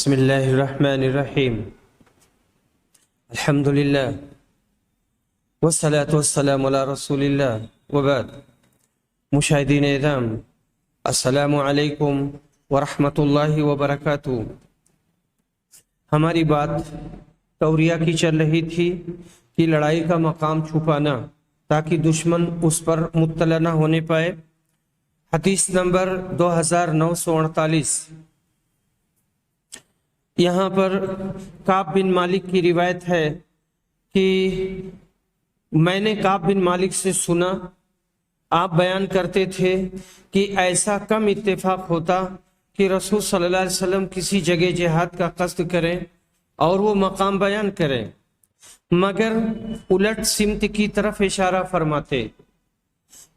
بسم اللہ الرحمن الرحیم الحمدللہ والصلاة والسلام علی رسول اللہ وبعد۔ مشاہدین اعظام، السلام علیکم ورحمۃ اللہ وبرکاتہ۔ ہماری بات توریہ کی چل رہی تھی کہ لڑائی کا مقام چھپانا تاکہ دشمن اس پر مطلع نہ ہونے پائے۔ حدیث نمبر 2948، یہاں پر کعب بن مالک کی روایت ہے کہ میں نے کعب بن مالک سے سنا، آپ بیان کرتے تھے کہ ایسا کم اتفاق ہوتا کہ رسول صلی اللہ علیہ وسلم کسی جگہ جہاد کا قصد کریں اور وہ مقام بیان کریں، مگر الٹ سمت کی طرف اشارہ فرماتے۔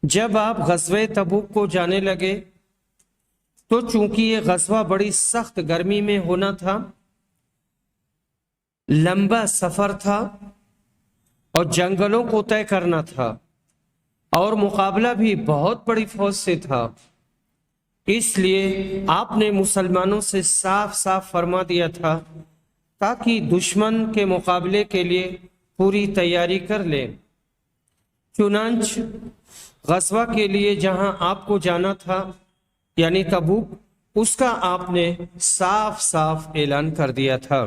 جب آپ غزوہ تبوک کو جانے لگے تو چونکہ یہ غزوہ بڑی سخت گرمی میں ہونا تھا، لمبا سفر تھا اور جنگلوں کو طے کرنا تھا اور مقابلہ بھی بہت بڑی فوج سے تھا، اس لیے آپ نے مسلمانوں سے صاف صاف فرما دیا تھا تاکہ دشمن کے مقابلے کے لیے پوری تیاری کر لیں۔ چنانچہ غزوہ کے لیے جہاں آپ کو جانا تھا یعنی تبوک، اس کا آپ نے صاف صاف اعلان کر دیا تھا۔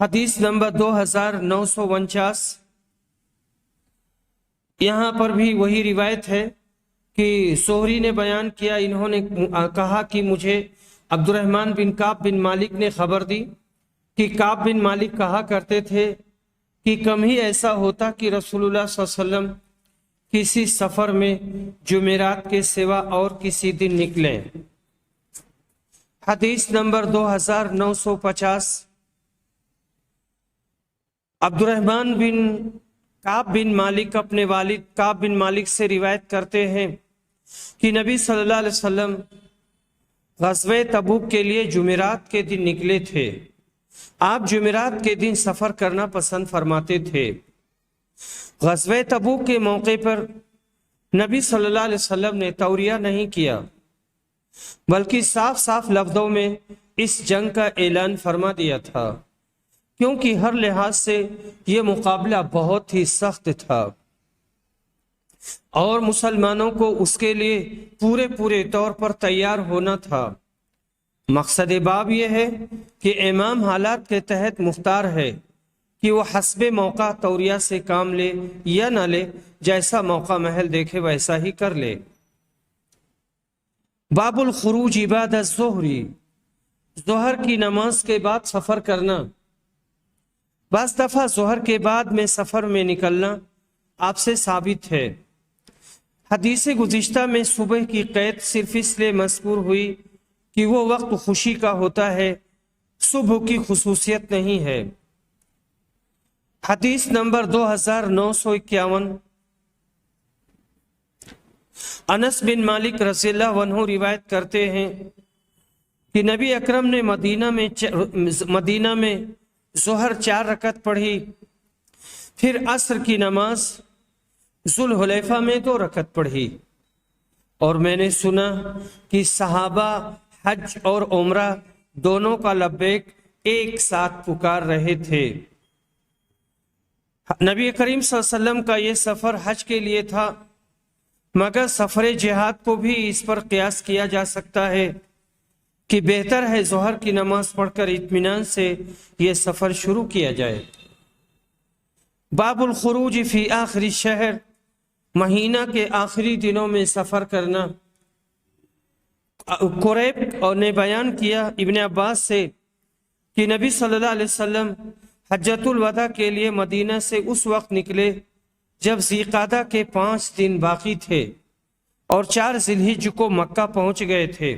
حدیث نمبر 2949، یہاں پر بھی وہی روایت ہے کہ سہری نے بیان کیا، انہوں نے کہا کہ مجھے عبد الرحمن بن کعب بن مالک نے خبر دی کہ کعب بن مالک کہا کرتے تھے کہ کم ہی ایسا ہوتا کہ رسول اللہ صلی اللہ علیہ وسلم کسی سفر میں جمعرات کے سوا اور کسی دن نکلیں۔ حدیث نمبر 2950، عبد الرحمن بن کعب بن مالک اپنے والد کعب بن مالک سے روایت کرتے ہیں کہ نبی صلی اللہ علیہ وسلم غزوہ تبوک کے لیے جمعرات کے دن نکلے تھے۔ آپ جمعرات کے دن سفر کرنا پسند فرماتے تھے۔ غزوہ تبوک کے موقع پر نبی صلی اللہ علیہ وسلم نے توریہ نہیں کیا، بلکہ صاف صاف لفظوں میں اس جنگ کا اعلان فرما دیا تھا، کیونکہ ہر لحاظ سے یہ مقابلہ بہت ہی سخت تھا اور مسلمانوں کو اس کے لیے پورے طور پر تیار ہونا تھا۔ مقصد باب یہ ہے کہ امام حالات کے تحت مختار ہے کہ وہ حسب موقع توریہ سے کام لے یا نہ لے، جیسا موقع محل دیکھے ویسا ہی کر لے۔ باب الخروج بعد الظہر، ظہر کی نماز کے بعد سفر کرنا۔ بعض دفعہ ظہر کے بعد میں سفر میں نکلنا آپ سے ثابت ہے۔ حدیث گزشتہ میں صبح کی قید صرف اس لیے مذکور ہوئی کہ وہ وقت خوشی کا ہوتا ہے، صبح کی خصوصیت نہیں ہے۔ حدیث نمبر 2951، انس بن مالک رضی اللہ عنہ روایت کرتے ہیں کہ نبی اکرم نے مدینہ میں ظہر 4 رکعت پڑھی، پھر عصر کی نماز ذوالحلیفہ میں 2 رکعت پڑھی، اور میں نے سنا کہ صحابہ حج اور عمرہ دونوں کا لبیک ایک ساتھ پکار رہے تھے۔ نبی کریم صلی اللہ علیہ وسلم کا یہ سفر حج کے لیے تھا، مگر سفر جہاد کو بھی اس پر قیاس کیا جا سکتا ہے کہ بہتر ہے ظہر کی نماز پڑھ کر اطمینان سے یہ سفر شروع کیا جائے۔ باب الخروج فی آخر الشہر، مہینہ کے آخری دنوں میں سفر کرنا۔ قریب نے بیان کیا ابن عباس سے کہ نبی صلی اللہ علیہ وسلم حجۃ الوداع کے لیے مدینہ سے اس وقت نکلے جب ذی قعدہ کے 5 دن باقی تھے اور 4 ذی الحجہ کو مکہ پہنچ گئے تھے،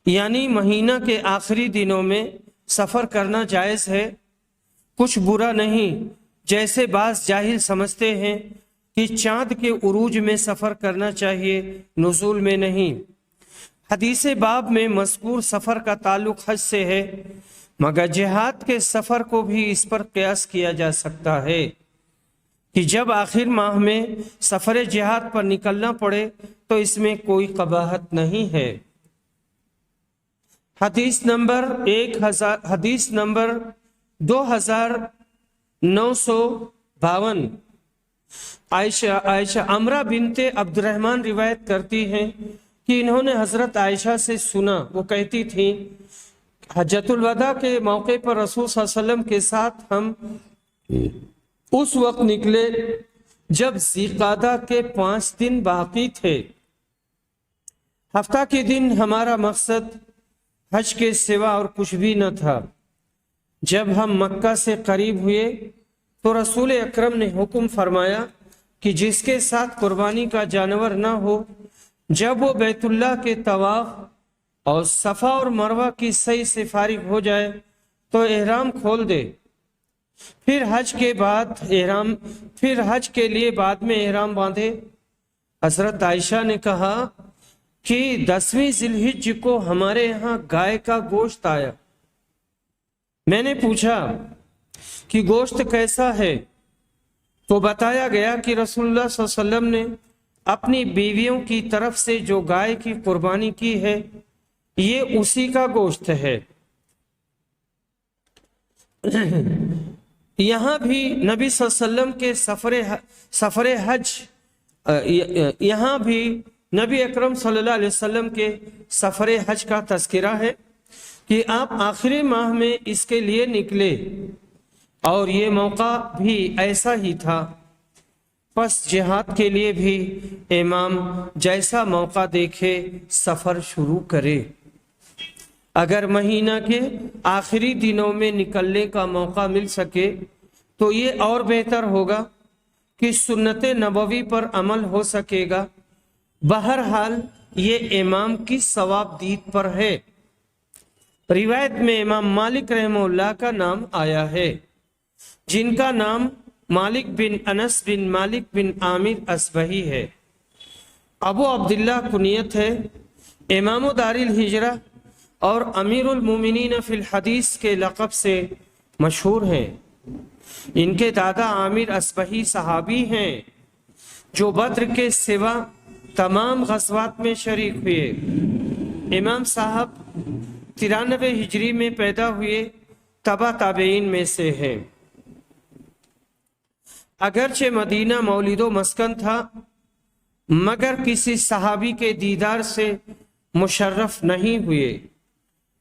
یعنی مہینہ کے آخری دنوں میں سفر کرنا جائز ہے، کچھ برا نہیں، جیسے بعض جاہل سمجھتے ہیں کہ چاند کے عروج میں سفر کرنا چاہیے، نزول میں نہیں۔ حدیث باب میں مذکور سفر کا تعلق حج سے ہے، مگر جہاد کے سفر کو بھی اس پر قیاس کیا جا سکتا ہے کہ جب آخر ماہ میں سفر جہاد پر نکلنا پڑے تو اس میں کوئی قباحت نہیں ہے۔ حدیث نمبر 2952۔ عائشہ عمرہ بنت عبد الرحمن روایت کرتی ہیں کہ انہوں نے حضرت عائشہ سے سنا، وہ کہتی تھیں حجۃ الوداع کے موقع پر رسول صلی اللہ علیہ وسلم کے ساتھ ہم اس وقت نکلے جب ذی-قعدہ کے 5 دن باقی تھے۔ ہفتہ کے دن ہمارا مقصد حج کے سوا اور کچھ بھی نہ تھا۔ جب ہم مکہ سے قریب ہوئے تو رسول اکرم نے حکم فرمایا کہ جس کے ساتھ قربانی کا جانور نہ ہو، جب وہ بیت اللہ کے طواف اور صفا اور مروہ کی سعی سے فارغ ہو جائے تو احرام کھول دے، پھر حج کے لیے بعد میں احرام باندھے۔ حضرت عائشہ نے کہا کہ 10ویں ذی الحجہ کو ہمارے یہاں گائے کا گوشت آیا۔ میں نے پوچھا کہ گوشت کیسا ہے، تو بتایا گیا کہ رسول اللہ صلی اللہ علیہ وسلم نے اپنی بیویوں کی طرف سے جو گائے کی قربانی کی ہے، یہ اسی کا گوشت ہے۔ یہاں بھی نبی صلی اللہ علیہ وسلم کے سفر حج، یہاں بھی نبی اکرم صلی اللہ علیہ وسلم کے سفر حج کا تذکرہ ہے کہ آپ آخری ماہ میں اس کے لیے نکلے اور یہ موقع بھی ایسا ہی تھا۔ پس جہاد کے لیے بھی امام جیسا موقع دیکھے سفر شروع کرے۔ اگر مہینہ کے آخری دنوں میں نکلنے کا موقع مل سکے تو یہ اور بہتر ہوگا کہ سنت نبوی پر عمل ہو سکے گا۔ بہرحال یہ امام کی ثواب دید پر ہے۔ روایت میں امام مالک رحمہ اللہ کا نام آیا ہے، جن کا نام مالک بن انس بن مالک بن عامر اصبہی ہے۔ ابو عبداللہ کنیت ہے۔ امام دار الہجرہ اور امیر المومنین فی الحدیث کے لقب سے مشہور ہیں۔ ان کے دادا عامر اصبہی صحابی ہیں جو بدر کے سوا تمام غزوات میں شریک ہوئے۔ امام صاحب 93 ہجری میں پیدا ہوئے، تبع تابعین میں سے ہیں۔ اگرچہ مدینہ مولد و مسکن تھا، مگر کسی صحابی کے دیدار سے مشرف نہیں ہوئے۔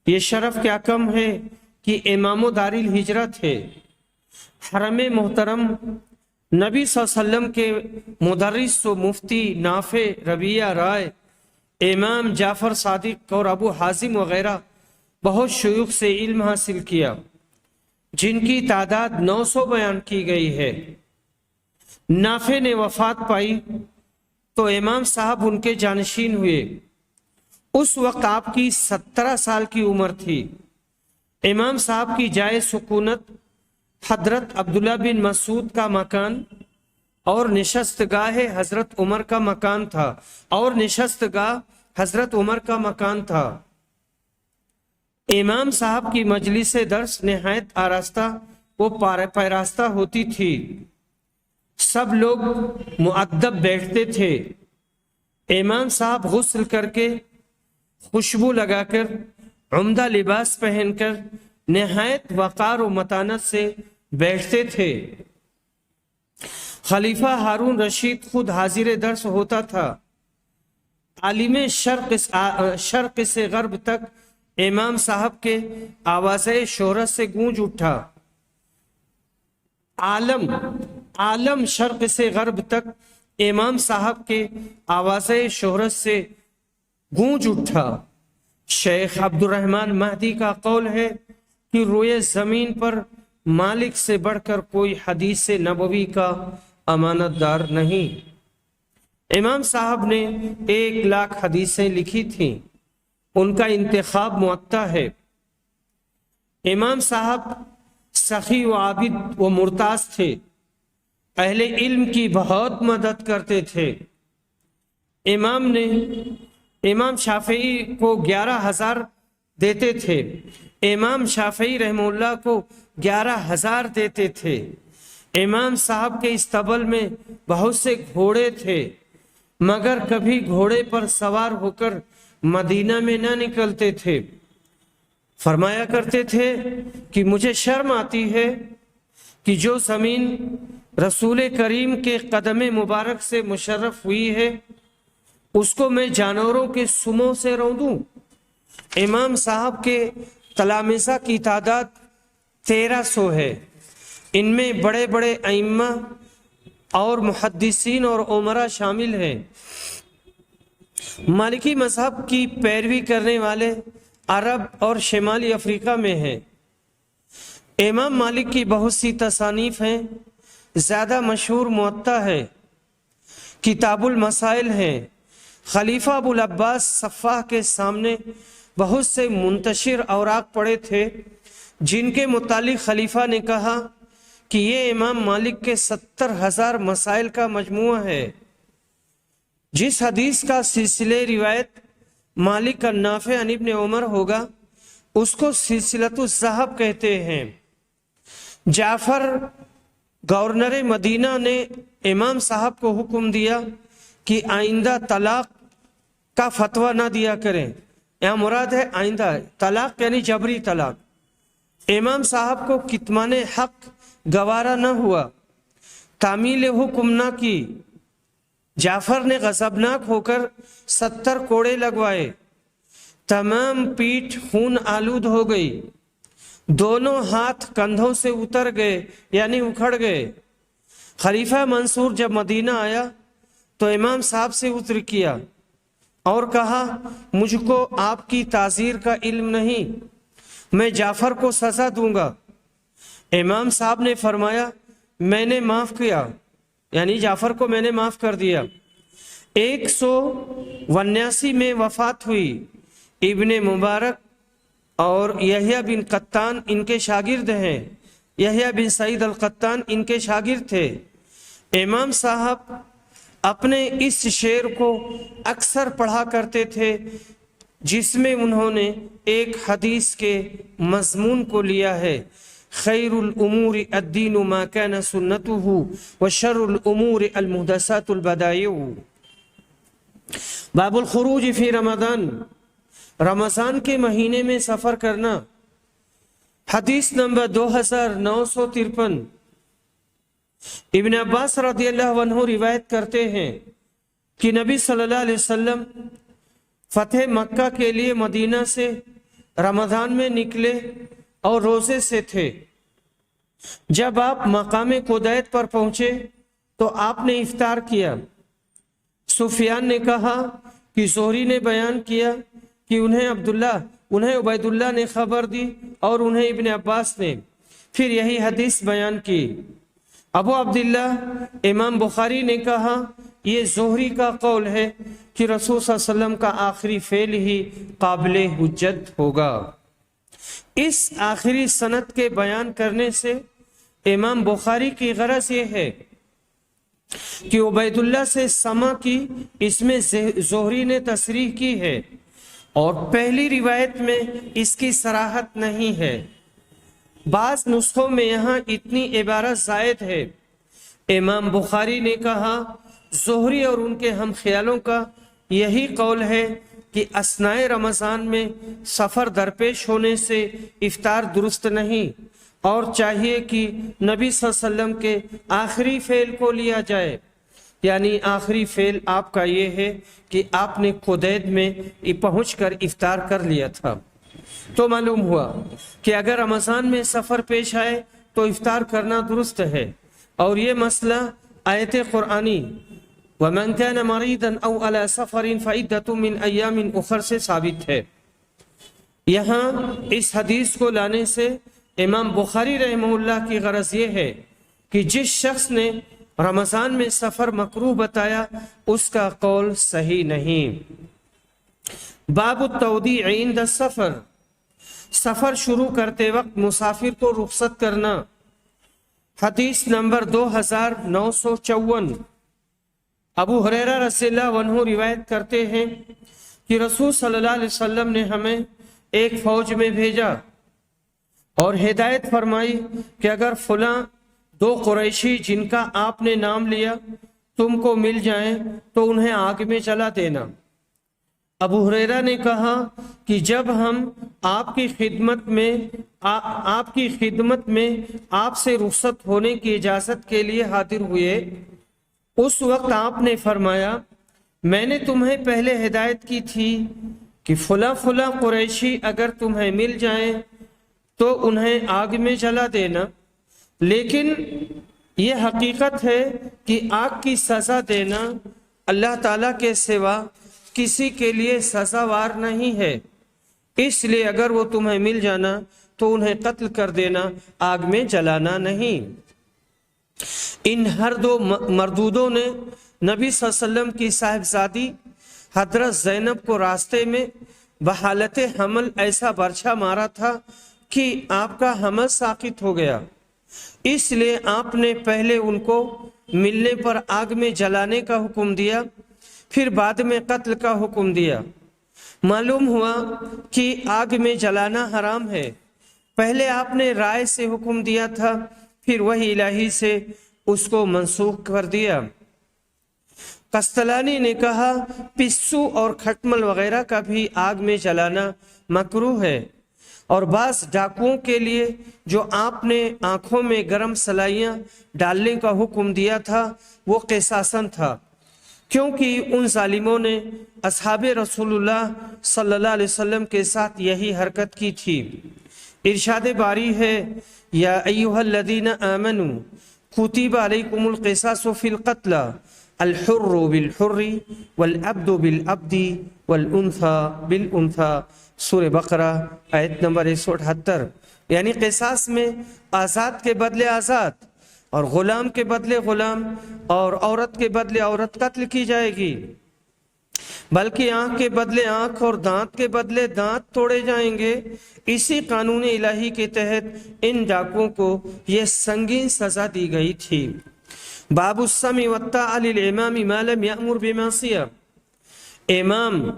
یہ شرف کیا کم ہے کہ امام دار الہجرہ تھے۔ حرم محترم نبی صلی اللہ علیہ وسلم کے مدرس و مفتی نافع، ربیہ رائے، امام جعفر صادق اور ابو حازم وغیرہ بہت شیوخ سے علم حاصل کیا، جن کی تعداد 900 بیان کی گئی ہے۔ نافع نے وفات پائی تو امام صاحب ان کے جانشین ہوئے۔ اس وقت آپ کی 17 سال کی عمر تھی۔ امام صاحب کی جائے سکونت حضرت عبداللہ بن مسعود کا مکان اور نشست گاہ حضرت عمر کا مکان تھا امام صاحب کی مجلس درس نہایت آراستہ و پیراستہ ہوتی تھی۔ سب لوگ مؤدب بیٹھتے تھے۔ امام صاحب غسل کر کے، خوشبو لگا کر، عمدہ لباس پہن کر نہایت وقار و متانت سے بیٹھتے تھے۔ خلیفہ ہارون رشید خود حاضر درس ہوتا تھا۔ عالم شرق سے غرب تک امام صاحب کے آواز شہرت سے گونج اٹھا۔ عالم شرق سے غرب تک امام صاحب کے آواز شہرت سے گونج اٹھا۔ شیخ عبد الرحمن مہدی کا قول ہے کہ روئے زمین پر مالک سے بڑھ کر کوئی حدیث نبوی کا امانت دار نہیں۔ امام صاحب نے 1,00,000 حدیثیں لکھی تھیں۔ ان کا انتخاب معطا ہے۔ امام صاحب سخی و عابد و مرتاز تھے۔ اہل علم کی بہت مدد کرتے تھے۔ امام شافعی کو 11,000 دیتے تھے۔ امام شافعی رحمہ اللہ کو 11,000 دیتے تھے۔ امام صاحب کے استبل میں بہت سے گھوڑے تھے، مگر کبھی گھوڑے پر سوار ہو کر مدینہ میں نہ نکلتے تھے۔ فرمایا کرتے تھے کہ مجھے شرم آتی ہے کہ جو زمین رسول کریم کے قدم مبارک سے مشرف ہوئی ہے اس کو میں جانوروں کے سموں سے روندوں۔ امام صاحب کے تلامذہ کی تعداد 1300 ہے، ان میں بڑے بڑے ائمہ اور محدثین اور عمرا شامل ہیں۔ مالکی مذہب کی پیروی کرنے والے عرب اور شمالی افریقہ میں ہیں۔ امام مالک کی بہت سی تصانیف ہیں، زیادہ مشہور موطا ہے، کتاب المسائل ہیں۔ خلیفہ ابو العباس صفاح کے سامنے بہت سے منتشر اوراق پڑے تھے جن کے متعلق خلیفہ نے کہا کہ یہ امام مالک کے 70,000 مسائل کا مجموعہ ہے۔ جس حدیث کا سلسلہ روایت مالک النافع عن ابن عمر ہوگا اس کو سلسلۃ الذہب کہتے ہیں۔ جعفر گورنر مدینہ نے امام صاحب کو حکم دیا کہ آئندہ طلاق کا فتویٰ نہ دیا کریں۔ یہاں مراد ہے آئندہ طلاق یعنی جبری طلاق۔ امام صاحب کو کتمان حق گوارا نہ ہوا، تعمیل حکم نہ کی۔ جعفر نے غضبناک ہو کر 70 کوڑے لگوائے، تمام پیٹھ خون آلود ہو گئی، دونوں ہاتھ کندھوں سے اتر گئے یعنی اکھڑ گئے۔ خلیفہ منصور جب مدینہ آیا تو امام صاحب سے عذر کیا اور کہا مجھ کو آپ کی تعزیر کا علم نہیں، میں جعفر کو سزا دوں گا۔ امام صاحب نے فرمایا میں نے معاف کیا، یعنی جعفر کو میں نے معاف کر دیا۔ 179 میں وفات ہوئی۔ ابن مبارک اور یحییٰ بن قطان ان کے شاگرد ہیں، یحییٰ بن سعید القطان ان کے شاگرد تھے۔ امام صاحب اپنے اس شعر کو اکثر پڑھا کرتے تھے جس میں انہوں نے ایک حدیث کے مضمون کو لیا ہے، خیر الامور الدین ما کان سنته وشر الامور المحدثات البدائع۔ باب الخروج فی رمضان، رمضان کے مہینے میں سفر کرنا۔ حدیث نمبر 2953۔ ابن عباس رضی اللہ عنہ روایت کرتے ہیں کہ نبی صلی اللہ علیہ وسلم فتح مکہ کے لیے مدینہ سے رمضان میں نکلے اور روزے سے تھے۔ جب آپ مقام قدیت پر پہنچے تو آپ نے افطار کیا۔ سفیان نے کہا کہ زہری نے بیان کیا کہ انہیں عبید اللہ نے خبر دی اور انہیں ابن عباس نے، پھر یہی حدیث بیان کی۔ ابو عبداللہ امام بخاری نے کہا یہ زہری کا قول ہے کہ رسول صلی اللہ علیہ وسلم کا آخری فعل ہی قابل حجت ہوگا۔ اس آخری سند کے بیان کرنے سے امام بخاری کی غرض یہ ہے کہ عبید اللہ سے سما کی اس میں زہری نے تصریح کی ہے اور پہلی روایت میں اس کی صراحت نہیں ہے۔ بعض نسخوں میں یہاں اتنی عبارت زائد ہے۔ امام بخاری نے کہا زہری اور ان کے ہم خیالوں کا یہی قول ہے کہ اثناء رمضان میں سفر درپیش ہونے سے افطار درست نہیں اور چاہیے کہ نبی صلی اللہ علیہ وسلم کے آخری فعل کو لیا جائے، یعنی آخری فعل آپ کا یہ ہے کہ آپ نے قدید میں پہنچ کر افطار کر لیا تھا۔ تو معلوم ہوا کہ اگر رمضان میں سفر پیش آئے تو افطار کرنا درست ہے، اور یہ مسئلہ آیت قرآنی وَمَنْ كَانَ مَرِيضًا أَوْ عَلَى سَفَرٍ فَعِدَّةٌ مِّنْ أَيَّامٍ أُخَرَ سے ثابت ہے۔ یہاں اس حدیث کو لانے سے امام بخاری رحمہ اللہ کی غرض یہ ہے کہ جس شخص نے رمضان میں سفر مکروہ بتایا اس کا قول صحیح نہیں۔ باب التودیع عند السفر، سفر شروع کرتے وقت مسافر کو رخصت کرنا۔ حدیث نمبر 2954۔ ابو ہریرہ رضی اللہ عنہ روایت کرتے ہیں کہ رسول صلی اللہ علیہ وسلم نے ہمیں ایک فوج میں بھیجا اور ہدایت فرمائی کہ اگر فلاں 2 قریشی جن کا آپ نے نام لیا تم کو مل جائیں تو انہیں آگ میں جلا دینا۔ ابو ہریرہ نے کہا کہ جب ہم آپ کی خدمت میں آپ سے رخصت ہونے کی اجازت کے لیے حاضر ہوئے، اس وقت آپ نے فرمایا میں نے تمہیں پہلے ہدایت کی تھی کہ فلاں فلاں قریشی اگر تمہیں مل جائیں تو انہیں آگ میں جلا دینا، لیکن یہ حقیقت ہے کہ آگ کی سزا دینا اللہ تعالیٰ کے سوا کسی کے لیے سزاوار نہیں ہے، اس لیے اگر وہ تمہیں مل جانا تو انہیں قتل کر دینا، آگ میں جلانا نہیں۔ ان ہر دو مردودوں نے نبی صلی اللہ علیہ وسلم کی صاحبزادی حضرت زینب کو راستے میں بحالت حمل ایسا برچھا مارا تھا کہ آپ کا حمل ساقط ہو گیا، اس لیے آپ نے پہلے ان کو ملنے پر آگ میں جلانے کا حکم دیا، پھر بعد میں قتل کا حکم دیا۔ معلوم ہوا کہ آگ میں جلانا حرام ہے، پہلے آپ نے رائے سے حکم دیا تھا، پھر وحی الہی سے اس کو منسوخ کر دیا۔ قسطلانی نے کہا پسو اور کھٹمل وغیرہ کا بھی آگ میں جلانا مکروہ ہے، اور بعض ڈاکوؤں کے لیے جو آپ نے آنکھوں میں گرم سلائیاں ڈالنے کا حکم دیا تھا وہ قصاصاً تھا، کیونکہ ان ظالموں نے اصحاب رسول اللہ صلی اللہ علیہ وسلم کے ساتھ یہی حرکت کی تھی۔ ارشاد باری ہے یا ایھا الذین آمنوا کتب علیکم القصاص فی القتل الحر بالحر والعبد بالعبد والانثى بالانثى، سورہ بقرہ آیت نمبر 178۔ یعنی قصاص میں آزاد کے بدلے آزاد اور غلام کے بدلے غلام اور عورت کے بدلے عورت قتل کی جائے گی، بلکہ آنکھ کے بدلے آنکھ اور دانت کے بدلے دانت توڑے جائیں گے۔ اسی قانون الہی کے تحت ان ڈاکوؤں کو یہ سنگین سزا دی گئی تھی۔ باب السمع والطاعة للامام ما لم یأمر بمعصیہ، امام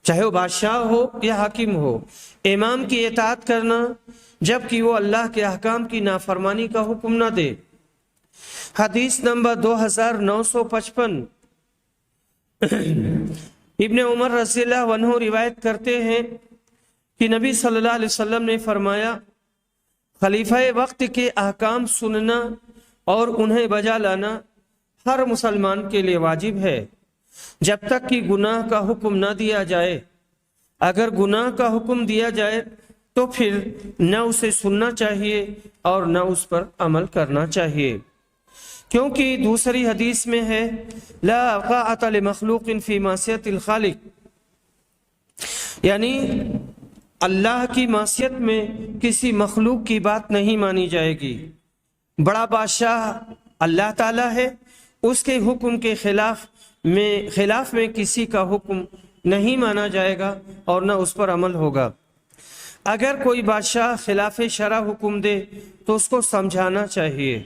چاہے وہ بادشاہ ہو یا حاکم ہو، امام کی اطاعت کرنا جبکہ وہ اللہ کے احکام کی نافرمانی کا حکم نہ دے۔ حدیث نمبر 2955۔ ابن عمر رضی اللہ عنہ روایت کرتے ہیں کہ نبی صلی اللہ علیہ وسلم نے فرمایا خلیفہ وقت کے احکام سننا اور انہیں بجا لانا ہر مسلمان کے لیے واجب ہے جب تک کہ گناہ کا حکم نہ دیا جائے۔ اگر گناہ کا حکم دیا جائے تو پھر نہ اسے سننا چاہیے اور نہ اس پر عمل کرنا چاہیے، کیونکہ دوسری حدیث میں ہے لا طاعۃ لمخلوق فی معصیت الخالق، یعنی اللہ کی معصیت میں کسی مخلوق کی بات نہیں مانی جائے گی۔ بڑا بادشاہ اللہ تعالیٰ ہے، اس کے حکم کے خلاف میں کسی کا حکم نہیں مانا جائے گا اور نہ اس پر عمل ہوگا۔ اگر کوئی بادشاہ خلاف شرع حکم دے تو اس کو سمجھانا چاہیے،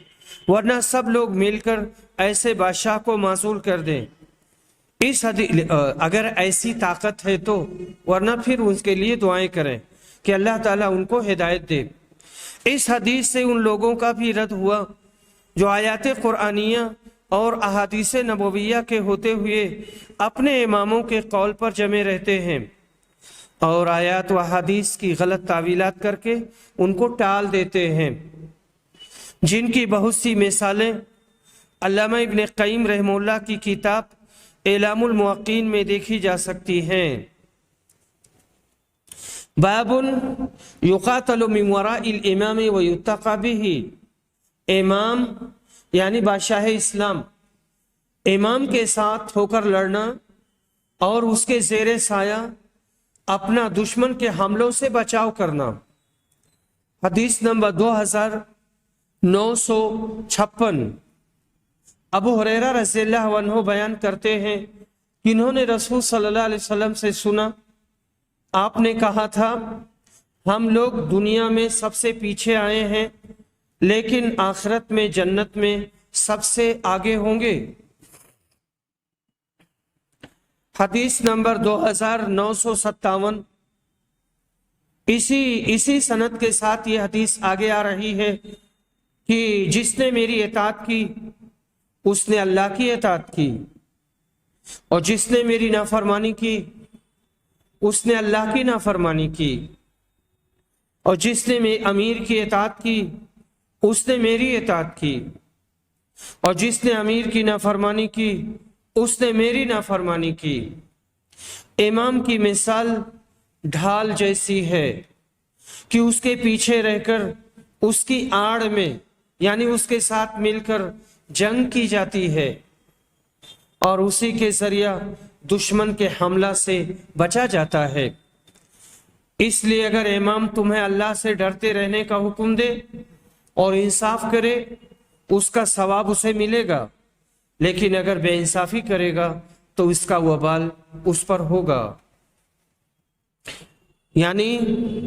ورنہ سب لوگ مل کر ایسے بادشاہ کو معزول کر دیں۔ اگر ایسی طاقت ہے تو، ورنہ پھر اس کے لیے دعائیں کریں کہ اللہ تعالیٰ ان کو ہدایت دے۔ اس حدیث سے ان لوگوں کا بھی رد ہوا جو آیات قرآنیہ اور احادیث نبویہ کے ہوتے ہوئے اپنے اماموں کے قول پر جمے رہتے ہیں اور آیات و احادیث کی غلط تعویلات کر کے ان کو ٹال دیتے ہیں، جن کی بہت سی مثالیں علامہ ابن قیم رحمہ اللہ کی کتاب اعلام الموقعین میں دیکھی جا سکتی ہیں۔ باب یقاتل من وراء الامام ویتقی بہ، امام یعنی بادشاہ اسلام امام کے ساتھ ہو کر لڑنا اور اس کے زیر سایہ اپنا دشمن کے حملوں سے بچاؤ کرنا۔ حدیث نمبر 2956۔ ابو ہریرہ رضی اللہ عنہ بیان کرتے ہیں کہ انہوں نے رسول صلی اللہ علیہ وسلم سے سنا، آپ نے کہا تھا ہم لوگ دنیا میں سب سے پیچھے آئے ہیں لیکن آخرت میں جنت میں سب سے آگے ہوں گے۔ حدیث نمبر 2957۔ اسی سند کے ساتھ یہ حدیث آگے آ رہی ہے کہ جس نے میری اطاعت کی اس نے اللہ کی اطاعت کی، اور جس نے میری نافرمانی کی اس نے اللہ کی نافرمانی کی، اور جس نے امیر کی اطاعت کی اس نے میری اطاعت کی، اور جس نے امیر کی نافرمانی کی اس نے میری نافرمانی کی۔ امام کی مثال ڈھال جیسی ہے کہ اس کے پیچھے رہ کر اس کی آڑ میں یعنی اس کے ساتھ مل کر جنگ کی جاتی ہے، اور اسی کے ذریعہ دشمن کے حملہ سے بچا جاتا ہے۔ اس لیے اگر امام تمہیں اللہ سے ڈرتے رہنے کا حکم دے اور انصاف کرے، اس کا ثواب اسے ملے گا، لیکن اگر بے انصافی کرے گا تو اس کا وبال اس پر ہوگا۔ یعنی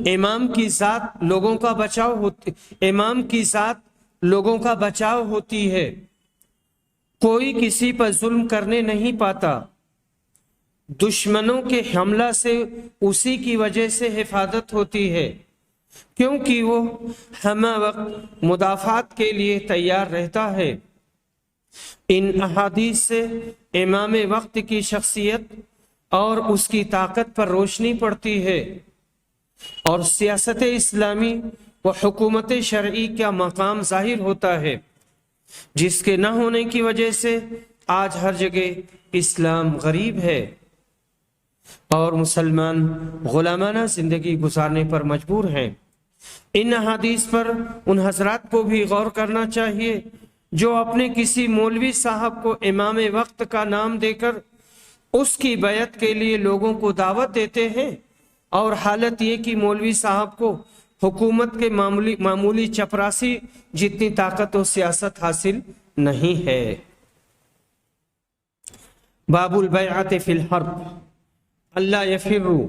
امام کی ذات لوگوں کا بچاؤ ہوتی، امام کی ذات لوگوں کا بچاؤ ہوتی ہے، کوئی کسی پر ظلم کرنے نہیں پاتا، دشمنوں کے حملہ سے اسی کی وجہ سے حفاظت ہوتی ہے، کیونکہ وہ ہمہ وقت مدافعت کے لیے تیار رہتا ہے۔ ان احادیث سے امام وقت کی شخصیت اور اس کی طاقت پر روشنی پڑتی ہے، اور سیاست اسلامی و حکومت شرعی کا مقام ظاہر ہوتا ہے، جس کے نہ ہونے کی وجہ سے آج ہر جگہ اسلام غریب ہے اور مسلمان غلامانہ زندگی گزارنے پر مجبور ہیں۔ ان احادیث پر ان حضرات کو بھی غور کرنا چاہیے جو اپنے کسی مولوی صاحب کو امام وقت کا نام دے کر اس کی بیعت کے لیے لوگوں کو دعوت دیتے ہیں، اور حالت یہ کہ مولوی صاحب کو حکومت کے معمولی چپراسی جتنی طاقت و سیاست حاصل نہیں ہے۔ باب البیعت فی الحرب اللہ یفروا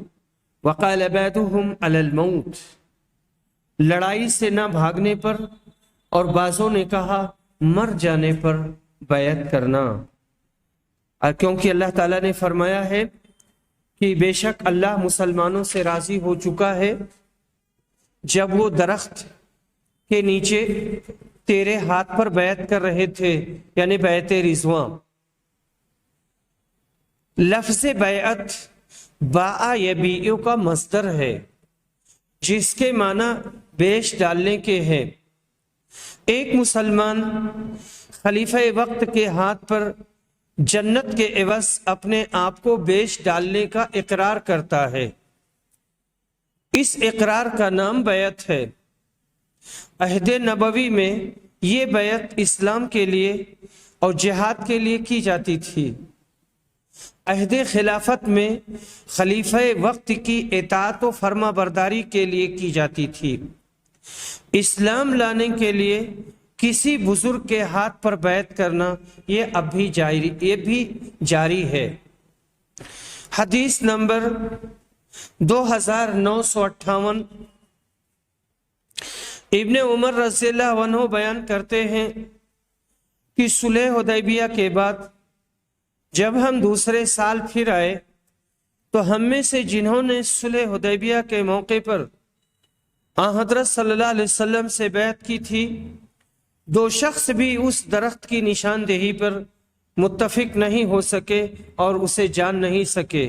وقال بعضهم علی الموت، لڑائی سے نہ بھاگنے پر، اور بعضوں نے کہا مر جانے پر بیعت کرنا، کیونکہ اللہ تعالیٰ نے فرمایا ہے کہ بے شک اللہ مسلمانوں سے راضی ہو چکا ہے جب وہ درخت کے نیچے تیرے ہاتھ پر بیعت کر رہے تھے، یعنی بیعت رضواں۔ لفظ بیعت باء یبیع کا مصدر ہے، جس کے معنی بیش ڈالنے کے ہیں۔ ایک مسلمان خلیفہ وقت کے ہاتھ پر جنت کے عوض اپنے آپ کو بیش ڈالنے کا اقرار کرتا ہے، اس اقرار کا نام بیعت ہے۔ عہد نبوی میں یہ بیعت اسلام کے لیے اور جہاد کے لیے کی جاتی تھی۔ عہد خلافت میں خلیفہ وقت کی اطاعت و فرما برداری کے لیے کی جاتی تھی۔ اسلام لانے کے لیے کسی بزرگ کے ہاتھ پر بیعت کرنا یہ بھی جاری ہے۔ حدیث نمبر 2958، ابن عمر رضی اللہ عنہ بیان کرتے ہیں کہ صلح حدیبیہ کے بعد جب ہم دوسرے سال پھر آئے تو ہم میں سے جنہوں نے صلح حدیبیہ کے موقع پر حضرت صلی اللہ علیہ وسلم سے بیعت کی تھی، دو شخص بھی اس درخت کی نشاندہی پر متفق نہیں ہو سکے اور اسے جان نہیں سکے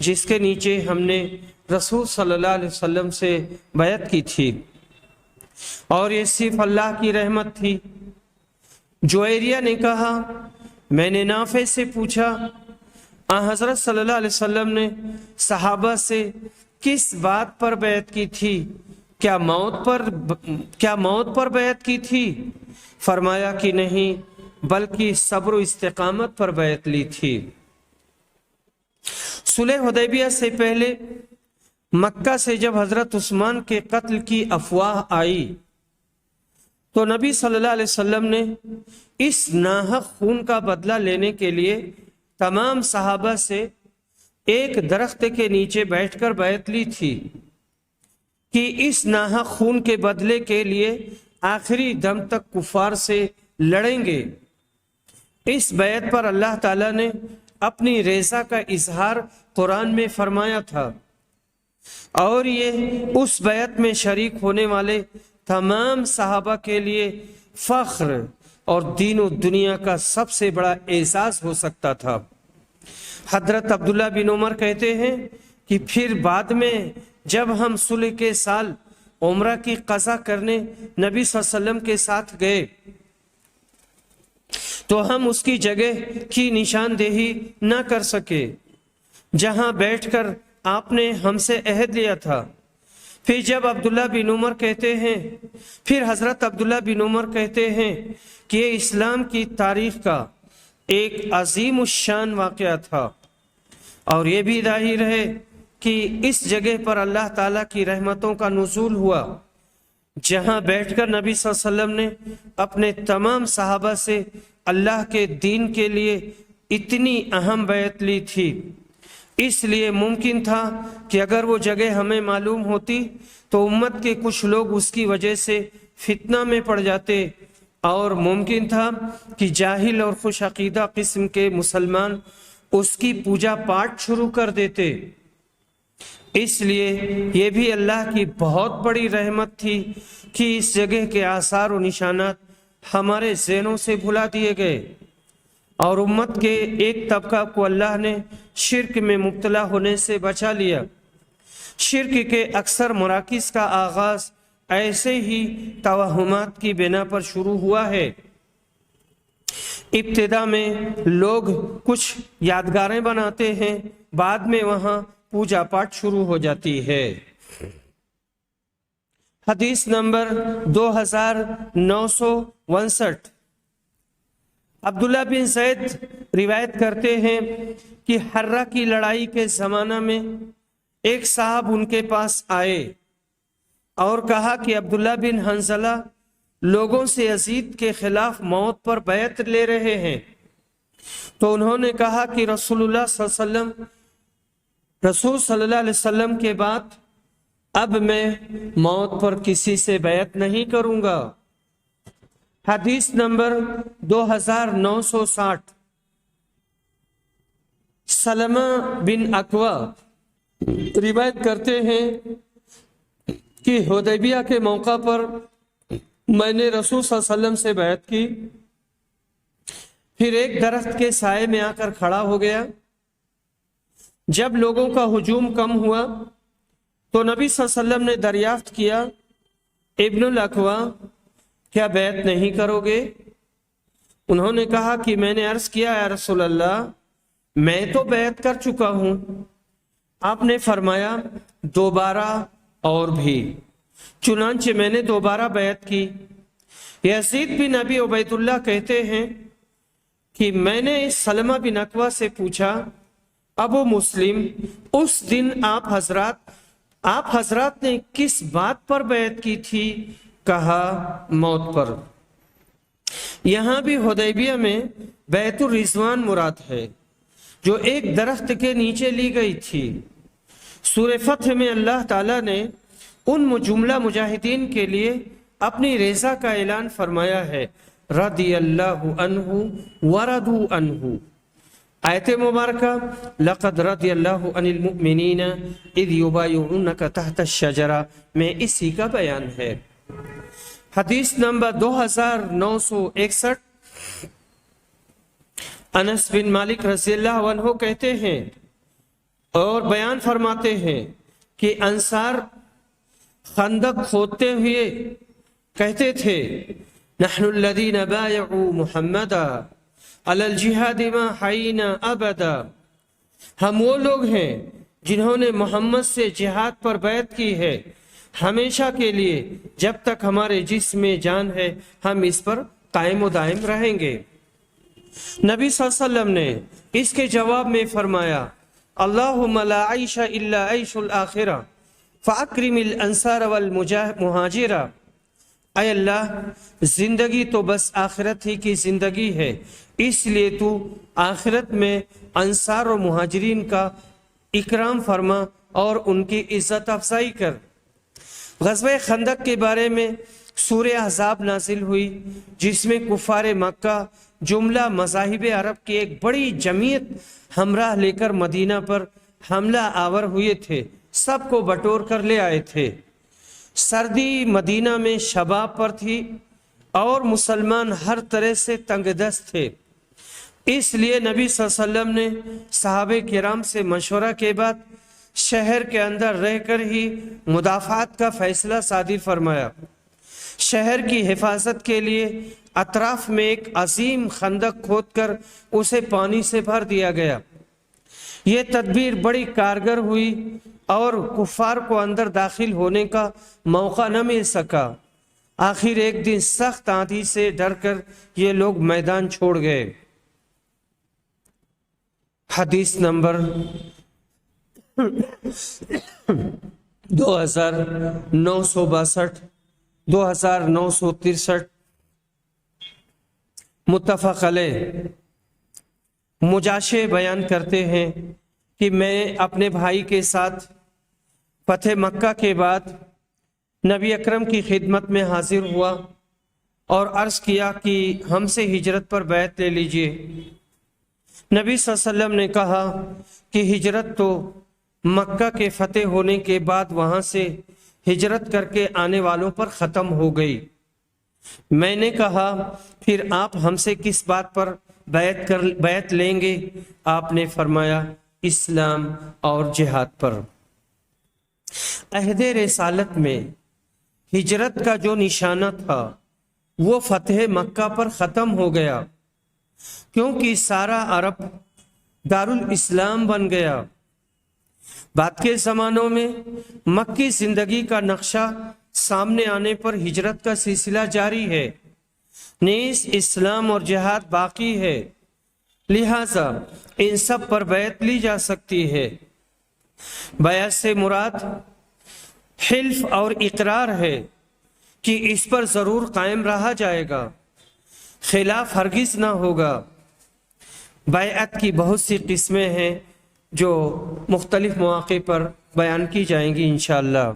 جس کے نیچے ہم نے رسول صلی اللہ علیہ وسلم سے بیعت کی تھی، اور یہ صرف اللہ کی رحمت تھی۔ جویریہ نے کہا میں نے نافع سے پوچھا حضرت صلی اللہ علیہ وسلم نے صحابہ سے کس بات پر بیعت کی تھی؟ کیا موت پر بیعت کی تھی؟ فرمایا کہ نہیں، بلکہ صبر و استقامت پر بیعت لی تھی۔ صلح حدیبیہ سے پہلے مکہ سے جب حضرت عثمان کے قتل کی افواہ آئی تو نبی صلی اللہ علیہ وسلم نے اس ناحق خون کا بدلہ لینے کے لیے تمام صحابہ سے ایک درخت کے نیچے بیٹھ کر بیعت لی تھی کہ اس ناحق خون کے بدلے کے لیے آخری دم تک کفار سے لڑیں گے۔ اس بیعت پر اللہ تعالیٰ نے اپنی رضا کا اظہار قرآن میں فرمایا تھا، اور یہ اس بیعت میں شریک ہونے والے تمام صحابہ کے لیے فخر اور دین و دنیا کا سب سے بڑا اعزاز ہو سکتا تھا۔ حضرت عبداللہ بن عمر کہتے ہیں کہ پھر بعد میں جب ہم صلح کے سال عمرہ کی قضا کرنے نبی صلی اللہ علیہ وسلم کے ساتھ گئے تو ہم اس کی جگہ کی نشاندہی نہ کر سکے جہاں بیٹھ کر آپ نے ہم سے عہد لیا تھا۔ پھر جب حضرت عبداللہ بن عمر کہتے ہیں کہ یہ اسلام کی تاریخ کا ایک عظیم الشان واقعہ تھا، اور یہ بھی ظاہر ہے کہ اس جگہ پر اللہ تعالیٰ کی رحمتوں کا نزول ہوا جہاں بیٹھ کر نبی صلی اللہ علیہ وسلم نے اپنے تمام صحابہ سے اللہ کے دین کے لیے اتنی اہم بیعت لی تھی۔ اس لیے ممکن تھا کہ اگر وہ جگہ ہمیں معلوم ہوتی تو امت کے کچھ لوگ اس کی وجہ سے فتنہ میں پڑ جاتے، اور ممکن تھا کہ جاہل اور خوش عقیدہ قسم کے مسلمان اس کی پوجا پاٹ شروع کر دیتے۔ اس لیے یہ بھی اللہ کی بہت بڑی رحمت تھی کہ اس جگہ کے آثار و نشانات ہمارے ذہنوں سے بھلا دیے گئے، اور امت کے ایک طبقہ کو اللہ نے شرک میں مبتلا ہونے سے بچا لیا۔ شرک کے اکثر مراکز کا آغاز ایسے ہی توہمات کی بنا پر شروع ہوا ہے۔ ابتدا میں لوگ کچھ یادگاریں بناتے ہیں، بعد میں وہاں پوجا پاٹ شروع ہو جاتی ہے۔ حدیث نمبر 2959۔ عبداللہ بن زید روایت کرتے ہیں کہ حرہ کی لڑائی کے زمانہ میں ایک صاحب ان کے پاس آئے اور کہا کہ عبداللہ بن حنظلہ لوگوں سے یزید کے خلاف موت پر بیعت لے رہے ہیں۔ تو انہوں نے کہا کہ رسول صلی اللہ علیہ وسلم کے بعد اب میں موت پر کسی سے بیعت نہیں کروں گا۔ حدیث نمبر 2960۔ سلمہ بن اکوع روایت کرتے ہیں کہ حدیبیہ کے موقع پر میں نے رسول صلی اللہ علیہ وسلم سے بیعت کی، پھر ایک درخت کے سائے میں آ کر کھڑا ہو گیا۔ جب لوگوں کا ہجوم کم ہوا تو نبی صلی اللہ علیہ وسلم نے دریافت کیا، ابن الاکوع کیا بیعت نہیں کرو گے؟ انہوں نے کہا کہ میں نے عرض کیا یا رسول اللہ میں تو بیعت کر چکا ہوں۔ آپ نے فرمایا دوبارہ اور بھی، چنانچہ میں نے دوبارہ بیعت کی۔ یزید بن ابی عبید اللہ کہتے ہیں کہ میں نے سلمہ بن اکوع سے پوچھا ابو مسلم اس دن آپ حضرات نے کس بات پر بیعت کی تھی؟ کہا موت پر۔ یہاں بھی حدیبیہ میں بیعت الرضوان مراد ہے جو ایک درخت کے نیچے لی گئی تھی۔ سورہ فتح میں اللہ تعالیٰ نے ان جملہ مجاہدین کے لیے اپنی رضا کا اعلان فرمایا ہے، رضی اللہ عنہ ورضوا عنہ۔ آیت مبارکہ لقد رضی اللہ عن المؤمنین اذ یبایعونک تحت الشجرہ میں اسی کا بیان ہے۔ حدیث نمبر 2961۔ انس بن مالک رضی اللہ عنہ کہتے ہیں اور بیان فرماتے ہیں کہ انصار خندق کھودتے ہوئے کہتے تھے نحن الذین بایعوا محمدا علی الجہاد ما حیینا ابدا، ہم وہ لوگ ہیں جنہوں نے محمد سے جہاد پر بیعت کی ہے ہمیشہ کے لیے، جب تک ہمارے جسم میں جان ہے ہم اس پر قائم و دائم رہیں گے۔ نبی صلی اللہ علیہ وسلم نے اس کے جواب میں فرمایا اللہم لا عیش الا عیش الآخرہ فاکرم الانصار والمہاجرہ، اے اللہ زندگی تو بس آخرت ہی کی زندگی ہے، اس لیے تو آخرت میں انصار و مہاجرین کا اکرام فرما اور ان کی عزت افزائی کر۔ غزوہ خندق کے بارے میں سورہ احزاب نازل ہوئی جس میں کفار مکہ جملہ مذاہب عرب کی ایک بڑی جمعیت ہمراہ لے کر مدینہ پر حملہ آور ہوئے تھے، سب کو بٹور کر لے آئے تھے۔ سردی مدینہ میں شباب پر تھی اور مسلمان ہر طرح سے تنگ دست تھے، اس لیے نبی صلی اللہ علیہ وسلم نے صحابہ کرام سے مشورہ کے بعد شہر کے اندر رہ کر ہی مدافعت کا فیصلہ صادر فرمایا۔ شہر کی حفاظت کے لیے اطراف میں ایک عظیم خندق کھود کر اسے پانی سے بھر دیا گیا۔ یہ تدبیر بڑی کارگر ہوئی اور کفار کو اندر داخل ہونے کا موقع نہ مل سکا۔ آخر ایک دن سخت آندھی سے ڈر کر یہ لوگ میدان چھوڑ گئے۔ حدیث نمبر 2962 2963 متفق علیہ۔ مجاشع بیان کرتے ہیں کہ میں اپنے بھائی کے ساتھ فتح مکہ کے بعد نبی اکرم کی خدمت میں حاضر ہوا اور عرض کیا کہ ہم سے ہجرت پر بیعت لے لیجئے۔ نبی صلی اللہ علیہ وسلم نے کہا کہ ہجرت تو مکہ کے فتح ہونے کے بعد وہاں سے ہجرت کر کے آنے والوں پر ختم ہو گئی۔ میں نے کہا پھر آپ ہم سے کس بات پر بیعت لیں گے؟ آپ نے فرمایا اسلام اور جہاد پر۔ عہد رسالت میں ہجرت کا جو نشانہ تھا وہ فتح مکہ پر ختم ہو گیا، کیونکہ سارا عرب دارالاسلام بن گیا۔ بعد کے زمانوں میں مکی زندگی کا نقشہ سامنے آنے پر ہجرت کا سلسلہ جاری ہے، نیز اسلام اور جہاد باقی ہے، لہذا ان سب پر بیعت لی جا سکتی ہے۔ بیعت سے مراد حلف اور اقرار ہے کہ اس پر ضرور قائم رہا جائے گا، خلاف ہرگز نہ ہوگا۔ بیعت کی بہت سی قسمیں ہیں جو مختلف مواقع پر بیان کی جائیں گی انشاءاللہ۔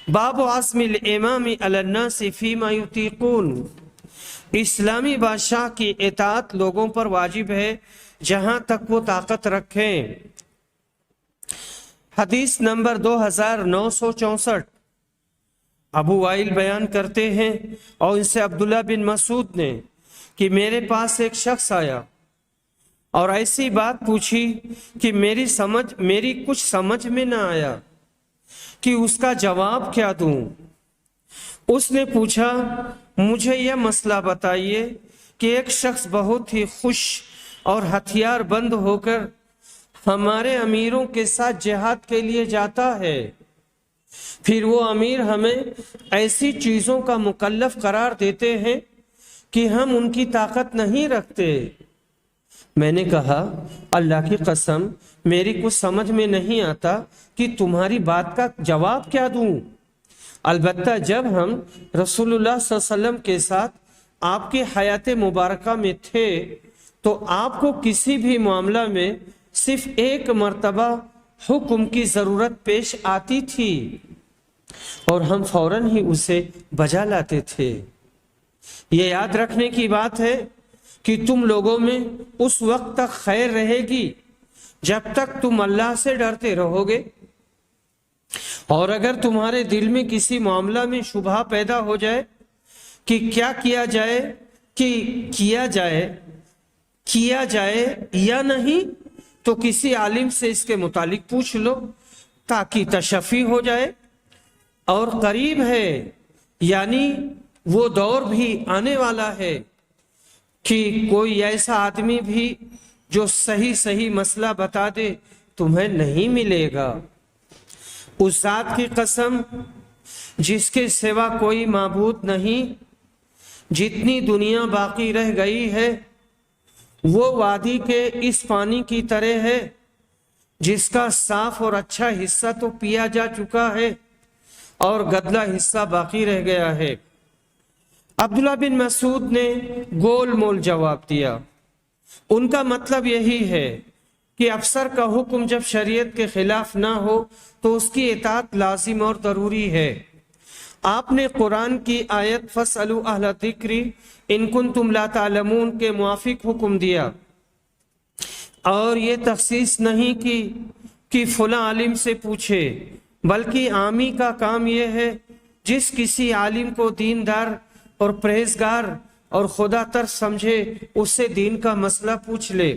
باب عزم الامام علی الناس فیما یطیقون، اسلامی بادشاہ کی اطاعت لوگوں پر واجب ہے جہاں تک وہ طاقت رکھیں۔ حدیث نمبر 2964 ابو وائل بیان کرتے ہیں اور ان سے عبداللہ بن مسعود نے کہ میرے پاس ایک شخص آیا اور ایسی بات پوچھی کہ میری کچھ سمجھ میں نہ آیا کہ اس کا جواب کیا دوں۔ اس نے پوچھا مجھے یہ مسئلہ بتائیے کہ ایک شخص بہت ہی خوش اور ہتھیار بند ہو کر ہمارے امیروں کے ساتھ جہاد کے لیے جاتا ہے، پھر وہ امیر ہمیں ایسی چیزوں کا مکلف قرار دیتے ہیں کہ ہم ان کی طاقت نہیں رکھتے۔ میں نے کہا اللہ کی قسم میری کچھ سمجھ میں نہیں آتا کہ تمہاری بات کا جواب کیا دوں۔ البتہ جب ہم رسول اللہ صلی اللہ علیہ وسلم کے ساتھ آپ کی حیات مبارکہ میں تھے تو آپ کو کسی بھی معاملہ میں صرف ایک مرتبہ حکم کی ضرورت پیش آتی تھی اور ہم فوراً ہی اسے بجا لاتے تھے۔ یہ یاد رکھنے کی بات ہے کہ تم لوگوں میں اس وقت تک خیر رہے گی جب تک تم اللہ سے ڈرتے رہو گے، اور اگر تمہارے دل میں کسی معاملہ میں شبہ پیدا ہو جائے کہ کیا کیا جائے یا نہیں تو کسی عالم سے اس کے متعلق پوچھ لو تاکہ تشفی ہو جائے۔ اور قریب ہے، یعنی وہ دور بھی آنے والا ہے کہ کوئی ایسا آدمی بھی جو صحیح مسئلہ بتا دے تمہیں نہیں ملے گا۔ اس ذات کی قسم جس کے سوا کوئی معبود نہیں، جتنی دنیا باقی رہ گئی ہے وہ وادی کے اس پانی کی طرح ہے جس کا صاف اور اچھا حصہ تو پیا جا چکا ہے اور گدلا حصہ باقی رہ گیا ہے۔ عبداللہ بن مسعود نے گول مول جواب دیا۔ ان کا مطلب یہی ہے کہ افسر کا حکم جب شریعت کے خلاف نہ ہو تو اس کی اطاعت لازم اور ضروری ہے۔ آپ نے قرآن کی آیت فَاسْأَلُوا أَهْلَ الذِّكْرِ إِن كُنتُمْ لَا تَعْلَمُونَ کے موافق حکم دیا، اور یہ تخصیص نہیں کی کہ فلاں عالم سے پوچھے، بلکہ عامی کا کام یہ ہے جس کسی عالم کو دیندار اور پرہیزگار اور خدا تر سمجھے اس سے دین کا مسئلہ پوچھ لے۔